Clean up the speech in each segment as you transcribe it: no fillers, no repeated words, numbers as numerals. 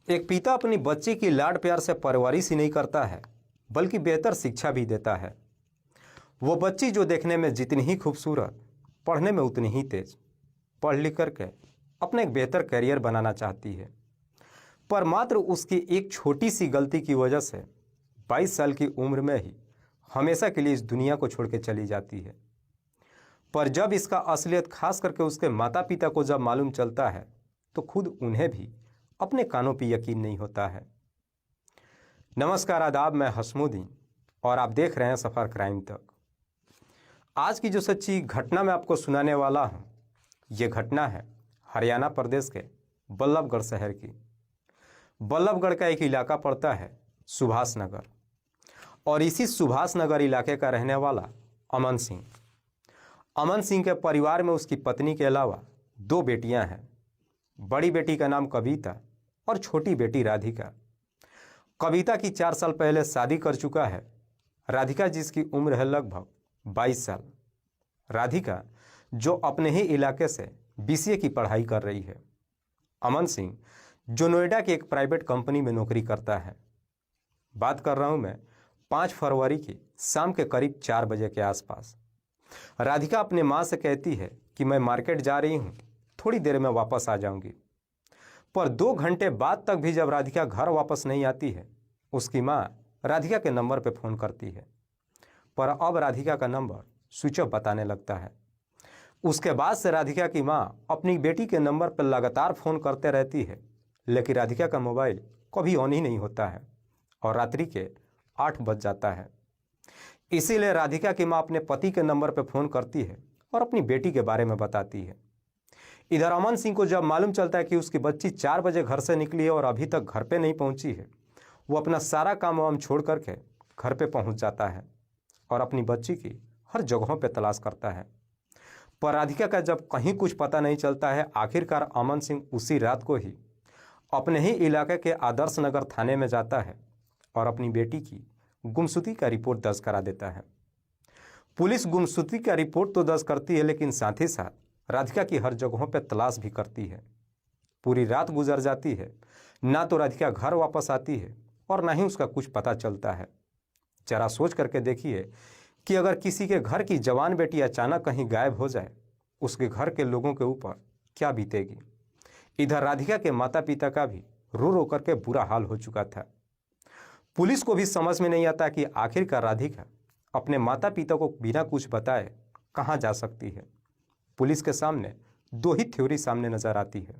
एक पिता अपनी बच्ची की लाड प्यार से परवरिश ही नहीं करता है बल्कि बेहतर शिक्षा भी देता है। वो बच्ची जो देखने में जितनी ही खूबसूरत, पढ़ने में उतनी ही तेज, पढ़ लिख करके अपने एक बेहतर करियर बनाना चाहती है, पर मात्र उसकी एक छोटी सी गलती की वजह से 22 साल की उम्र में ही हमेशा के लिए इस दुनिया को छोड़ के चली जाती है। पर जब इसका असलियत खास करके उसके माता पिता को जब मालूम चलता है तो खुद उन्हें भी अपने कानों पर यकीन नहीं होता है। नमस्कार, आदाब, मैं हसमुद्दीन और आप देख रहे हैं सफ़र क्राइम तक। आज की जो सच्ची घटना मैं आपको सुनाने वाला हूं, ये घटना है हरियाणा प्रदेश के बल्लभगढ़ शहर की। बल्लभगढ़ का एक इलाका पड़ता है सुभाष नगर, और इसी सुभाष नगर इलाके का रहने वाला अमन सिंह। अमन सिंह के परिवार में उसकी पत्नी के अलावा 2 बेटियां हैं। बड़ी बेटी का नाम कविता और छोटी बेटी राधिका। कविता की 4 साल पहले शादी कर चुका है राधिका, जिसकी उम्र है लगभग 22 साल। राधिका जो अपने ही इलाके से बीसीए की पढ़ाई कर रही है। अमन सिंह जो नोएडा की एक प्राइवेट कंपनी में नौकरी करता है। बात कर रहा हूं मैं 5 फरवरी की शाम के करीब 4 बजे के आसपास। राधिका अपने माँ से कहती है कि मैं मार्केट जा रही हूँ, थोड़ी देर में वापस आ जाऊंगी। पर 2 घंटे बाद तक भी जब राधिका घर वापस नहीं आती है, उसकी माँ राधिका के नंबर पर फ़ोन करती है, पर अब राधिका का नंबर स्विच ऑफ बताने लगता है। उसके बाद से राधिका की माँ अपनी बेटी के नंबर पर लगातार फ़ोन करते रहती है, लेकिन राधिका का मोबाइल कभी ऑन ही नहीं होता है और रात्रि के 8 बज जाता है। इसीलिए राधिका की माँ अपने पति के नंबर पर फ़ोन करती है और अपनी बेटी के बारे में बताती है। इधर अमन सिंह को जब मालूम चलता है कि उसकी बच्ची 4 बजे घर से निकली है और अभी तक घर पे नहीं पहुंची है, वो अपना सारा काम वाम छोड़ करके घर पे पहुंच जाता है और अपनी बच्ची की हर जगहों पे तलाश करता है। पर राधिका का जब कहीं कुछ पता नहीं चलता है, आखिरकार अमन सिंह उसी रात को ही अपने ही इलाके के आदर्श नगर थाने में जाता है और अपनी बेटी की गुमशुदगी का रिपोर्ट दर्ज करा देता है। पुलिस गुमशुदगी का रिपोर्ट तो दर्ज करती है, लेकिन साथ ही साथ राधिका की हर जगहों पर तलाश भी करती है। पूरी रात गुजर जाती है, ना तो राधिका घर वापस आती है और ना ही उसका कुछ पता चलता है। जरा सोच करके देखिए कि अगर किसी के घर की जवान बेटी अचानक कहीं गायब हो जाए, उसके घर के लोगों के ऊपर क्या बीतेगी। इधर राधिका के माता पिता का भी रो रो करके बुरा हाल हो चुका था। पुलिस को भी समझ में नहीं आता कि आखिरकार राधिका अपने माता पिता को बिना कुछ बताए कहाँ जा सकती है। पुलिस के सामने 2 ही थ्योरी सामने नजर आती है।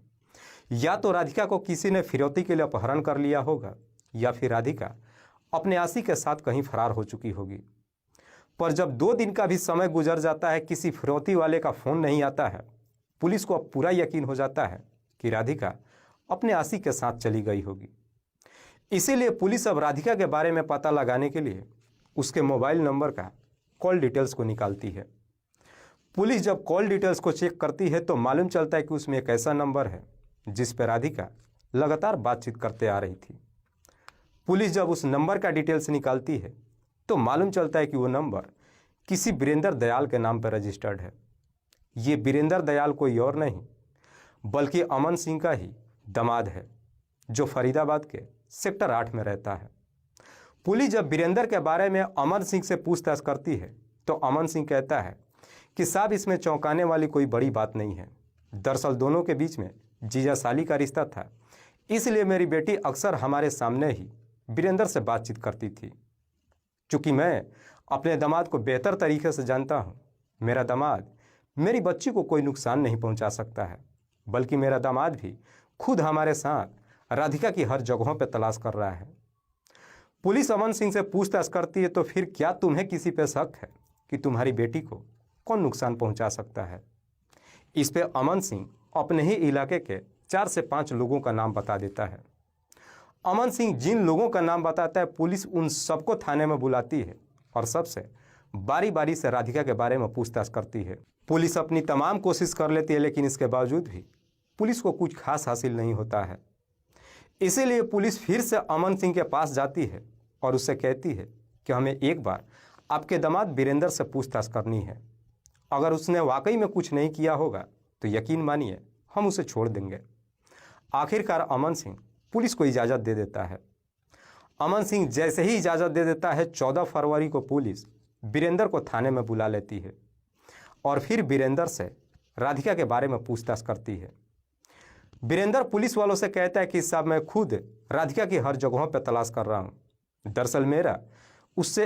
या तो राधिका को किसी ने फिरौती के लिए अपहरण कर लिया होगा, या फिर राधिका अपने आशिक के साथ कहीं फरार हो चुकी होगी। पर जब 2 दिन का भी समय गुजर जाता है, किसी फिरौती वाले का फ़ोन नहीं आता है, पुलिस को अब पूरा यकीन हो जाता है कि राधिका अपने आशिक के साथ चली गई होगी। इसीलिए पुलिस अब राधिका के बारे में पता लगाने के लिए उसके मोबाइल नंबर का कॉल डिटेल्स को निकालती है। पुलिस जब कॉल डिटेल्स को चेक करती है तो मालूम चलता है कि उसमें एक ऐसा नंबर है जिस पर राधिका लगातार बातचीत करते आ रही थी। पुलिस जब उस नंबर का डिटेल्स निकालती है तो मालूम चलता है कि वो नंबर किसी वीरेंद्र दयाल के नाम पर रजिस्टर्ड है। ये वीरेंद्र दयाल कोई और नहीं बल्कि अमन सिंह का ही दामाद है, जो फरीदाबाद के सेक्टर 8 में रहता है। पुलिस जब वीरेंद्र के बारे में अमन सिंह से पूछताछ करती है तो अमन सिंह कहता है कि साहब, इसमें चौंकाने वाली कोई बड़ी बात नहीं है। दरअसल दोनों के बीच में जीजा साली का रिश्ता था, इसलिए मेरी बेटी अक्सर हमारे सामने ही वीरेंद्र से बातचीत करती थी। चूँकि मैं अपने दामाद को बेहतर तरीके से जानता हूँ, मेरा दामाद मेरी बच्ची को कोई नुकसान नहीं पहुँचा सकता है, बल्कि मेरा दामाद भी खुद हमारे साथ राधिका की हर जगहों पर तलाश कर रहा है। पुलिस अमन सिंह से पूछताछ करती है, तो फिर क्या तुम्हें किसी पे शक है कि तुम्हारी बेटी को कौन नुकसान पहुंचा सकता है। इस पे अमन सिंह अपने ही इलाके के 4 से 5 लोगों का नाम बता देता है। अमन सिंह जिन लोगों का नाम बताता है, पुलिस उन सबको थाने में बुलाती है और सबसे बारी बारी से राधिका के बारे में पूछताछ करती है। पुलिस अपनी तमाम कोशिश कर लेती है, लेकिन इसके बावजूद भी पुलिस को कुछ खास हासिल नहीं होता है। इसीलिए पुलिस फिर से अमन सिंह के पास जाती है और उससे कहती है कि हमें एक बार आपके दामाद वीरेंद्र से पूछताछ करनी है। अगर उसने वाकई में कुछ नहीं किया होगा तो यकीन मानिए हम उसे छोड़ देंगे। आखिरकार अमन सिंह पुलिस को इजाज़त दे देता है। अमन सिंह जैसे ही इजाज़त दे देता है, 14 फरवरी को पुलिस वीरेंद्र को थाने में बुला लेती है और फिर वीरेंद्र से राधिका के बारे में पूछताछ करती है। वीरेंद्र पुलिस वालों से कहता है कि साहब मैं खुद राधिका की हर जगहों पर तलाश कर रहा हूँ, दरअसल मेरा उससे